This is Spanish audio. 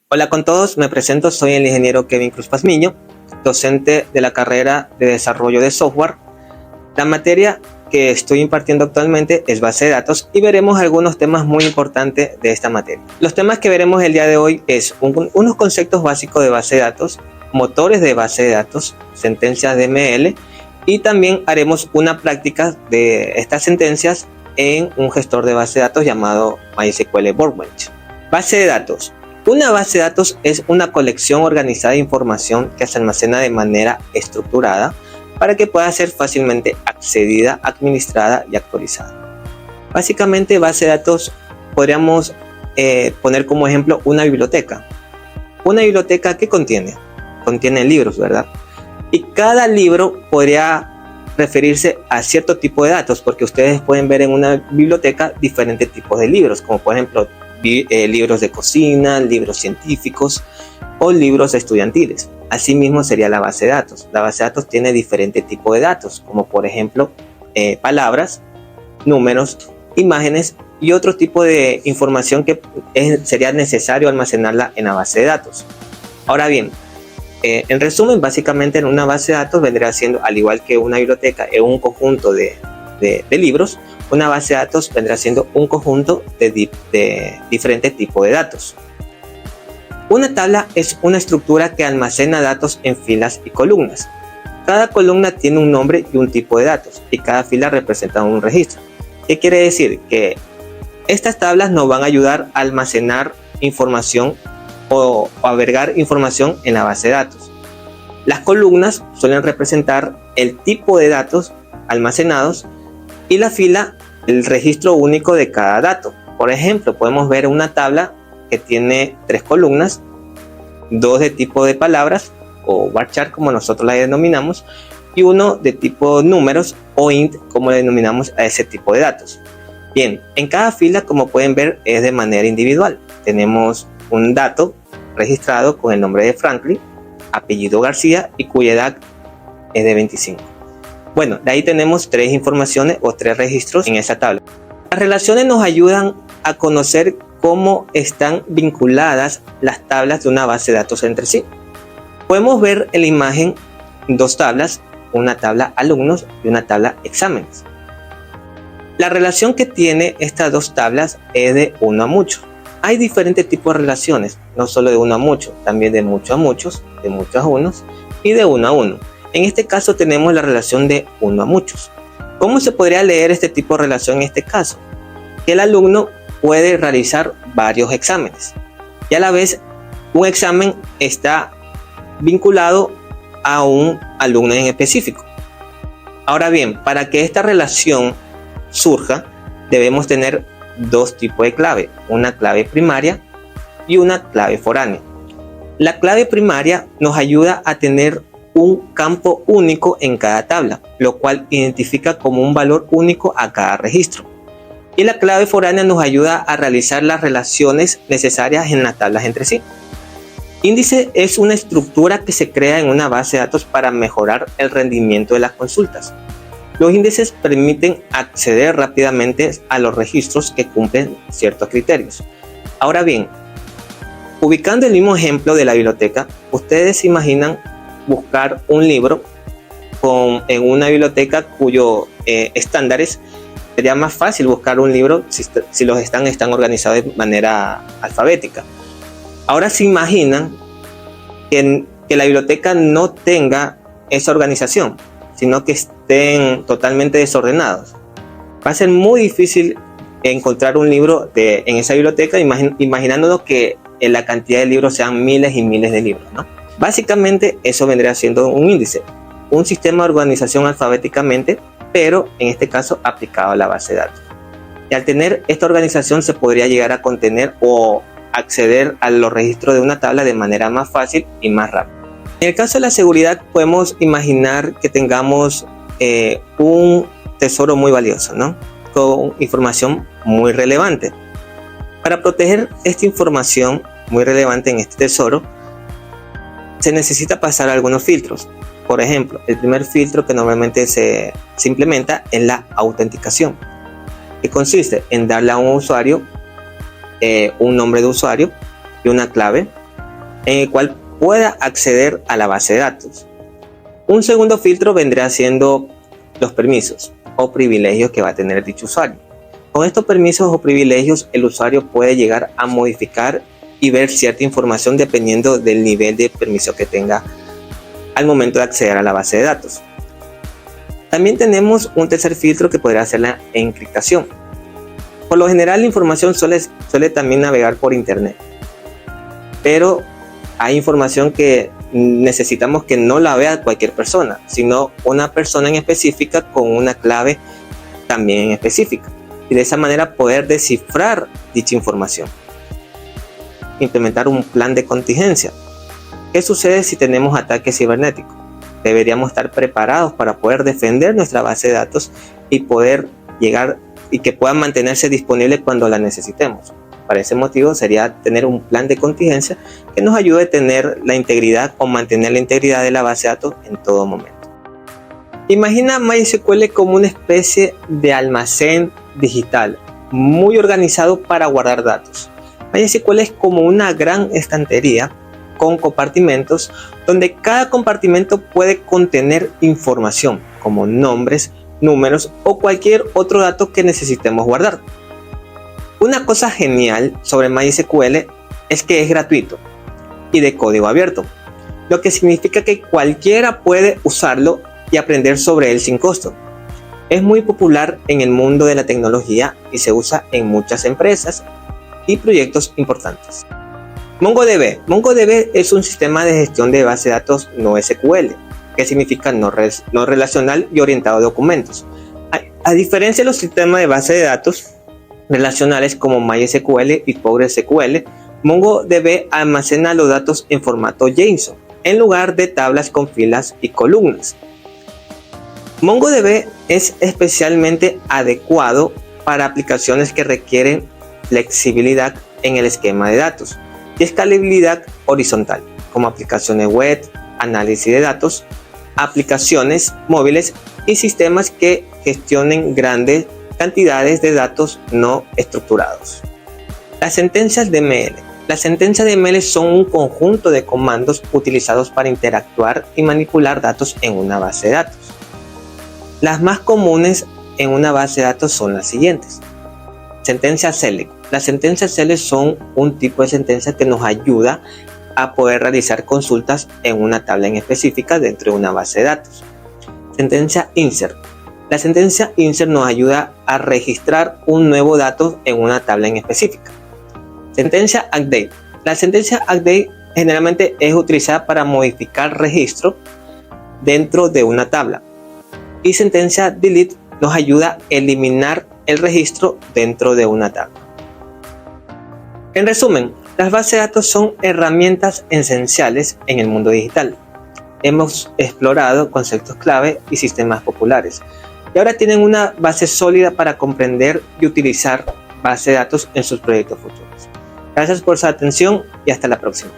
Hola con todos, me presento, soy el ingeniero Kevin Cruz Pazmiño, docente de la carrera de desarrollo de software. La materia que estoy impartiendo actualmente es base de datos y veremos algunos temas muy importantes de esta materia. Los temas que veremos el día de hoy es unos conceptos básicos de base de datos, motores de base de datos, sentencias de ML y también haremos una práctica de estas sentencias en un gestor de base de datos llamado MySQL Workbench. Base de datos. Una base de datos es una colección organizada de información que se almacena de manera estructurada para que pueda ser fácilmente accedida, administrada y actualizada. Básicamente, base de datos podríamos poner como ejemplo una biblioteca. Una biblioteca, ¿qué contiene? Contiene libros, ¿verdad? Y cada libro podría referirse a cierto tipo de datos, porque ustedes pueden ver en una biblioteca diferentes tipos de libros, como por ejemplo libros de cocina, libros científicos o libros estudiantiles. Asimismo sería la base de datos. La base de datos tiene diferentes tipos de datos, como por ejemplo palabras, números, imágenes y otro tipo de información que sería necesario almacenarla en la base de datos. Ahora bien, en resumen, básicamente en una base de datos vendría siendo, al igual que una biblioteca es un conjunto de libros, una base de datos vendrá siendo un conjunto de diferentes tipos de datos. Una tabla es una estructura que almacena datos en filas y columnas. Cada columna tiene un nombre y un tipo de datos, y cada fila representa un registro. ¿Qué quiere decir? Que estas tablas nos van a ayudar a almacenar información o albergar información en la base de datos. Las columnas suelen representar el tipo de datos almacenados y la fila el registro único de cada dato. Por ejemplo, podemos ver una tabla que tiene 3 columnas, 2 de tipo de palabras o varchar como nosotros la denominamos, y uno de tipo números o int como le denominamos a ese tipo de datos. Bien, en cada fila, como pueden ver, es de manera individual. Tenemos un dato registrado con el nombre de Franklin, apellido García y cuya edad es de 25. Bueno, de ahí tenemos 3 informaciones o 3 registros en esa tabla. Las relaciones nos ayudan a conocer cómo están vinculadas las tablas de una base de datos entre sí. Podemos ver en la imagen 2 tablas, una tabla alumnos y una tabla exámenes. La relación que tiene estas 2 tablas es de uno a muchos. Hay diferentes tipos de relaciones, no solo de uno a mucho, también de mucho a muchos, de muchos a unos y de uno a uno. En este caso tenemos la relación de uno a muchos. ¿Cómo se podría leer este tipo de relación en este caso? Que el alumno puede realizar varios exámenes y a la vez un examen está vinculado a un alumno en específico. Ahora bien, para que esta relación surja debemos tener 2 tipos de clave, una clave primaria y una clave foránea. La clave primaria nos ayuda a tener un campo único en cada tabla, lo cual identifica como un valor único a cada registro. Y la clave foránea nos ayuda a realizar las relaciones necesarias en las tablas entre sí. Índice es una estructura que se crea en una base de datos para mejorar el rendimiento de las consultas. Los índices permiten acceder rápidamente a los registros que cumplen ciertos criterios. Ahora bien, ubicando el mismo ejemplo de la biblioteca, ustedes se imaginan buscar un libro en una biblioteca cuyos estándares sería más fácil buscar un libro si los están organizados de manera alfabética. Ahora se imaginan que la biblioteca no tenga esa organización, sino que estén totalmente desordenados. Va a ser muy difícil encontrar un libro en esa biblioteca, imaginándonos que la cantidad de libros sean miles y miles de libros, ¿no? Básicamente eso vendría siendo un índice, un sistema de organización alfabéticamente, pero en este caso aplicado a la base de datos. Y al tener esta organización se podría llegar a contener o acceder a los registros de una tabla de manera más fácil y más rápida. En el caso de la seguridad podemos imaginar que tengamos un tesoro muy valioso, ¿no? Con información muy relevante. Para proteger esta información muy relevante en este tesoro, se necesita pasar algunos filtros. Por ejemplo, el primer filtro que normalmente se implementa es la autenticación, que consiste en darle a un usuario un nombre de usuario y una clave en el cual pueda acceder a la base de datos. Un segundo filtro vendría siendo los permisos o privilegios que va a tener dicho usuario. Con estos permisos o privilegios, el usuario puede llegar a modificar y ver cierta información dependiendo del nivel de permiso que tenga al momento de acceder a la base de datos. También tenemos un tercer filtro que podría ser la encriptación. Por lo general, la información suele también navegar por internet, pero hay información que necesitamos que no la vea cualquier persona, sino una persona en específica con una clave también en específica, y de esa manera poder descifrar dicha información. Implementar un plan de contingencia. ¿Qué sucede si tenemos ataque cibernético? Deberíamos estar preparados para poder defender nuestra base de datos y poder llegar y que pueda mantenerse disponible cuando la necesitemos. Para ese motivo sería tener un plan de contingencia que nos ayude a tener la integridad o mantener la integridad de la base de datos en todo momento. Imagina MySQL como una especie de almacén digital muy organizado para guardar datos. MySQL es como una gran estantería con compartimentos donde cada compartimento puede contener información como nombres, números o cualquier otro dato que necesitemos guardar. Una cosa genial sobre MySQL es que es gratuito y de código abierto, lo que significa que cualquiera puede usarlo y aprender sobre él sin costo. Es muy popular en el mundo de la tecnología y se usa en muchas empresas y proyectos importantes. MongoDB. MongoDB es un sistema de gestión de base de datos no SQL, que significa no relacional y orientado a documentos. A diferencia de los sistemas de base de datos relacionales como MySQL y PostgreSQL, MongoDB almacena los datos en formato JSON, en lugar de tablas con filas y columnas. MongoDB es especialmente adecuado para aplicaciones que requieren flexibilidad en el esquema de datos y escalabilidad horizontal, como aplicaciones web, análisis de datos, aplicaciones móviles y sistemas que gestionen grandes cantidades de datos no estructurados. Las sentencias DML. Las sentencias DML son un conjunto de comandos utilizados para interactuar y manipular datos en una base de datos. Las más comunes en una base de datos son las siguientes. Sentencia select. Las sentencias select son un tipo de sentencia que nos ayuda a poder realizar consultas en una tabla en específica dentro de una base de datos. Sentencia insert. La sentencia insert nos ayuda a registrar un nuevo dato en una tabla en específica. Sentencia update. La sentencia update generalmente es utilizada para modificar registro dentro de una tabla. Y sentencia delete nos ayuda a eliminar el registro dentro de una tabla. En resumen, las bases de datos son herramientas esenciales en el mundo digital. Hemos explorado conceptos clave y sistemas populares, y ahora tienen una base sólida para comprender y utilizar bases de datos en sus proyectos futuros. Gracias por su atención y hasta la próxima.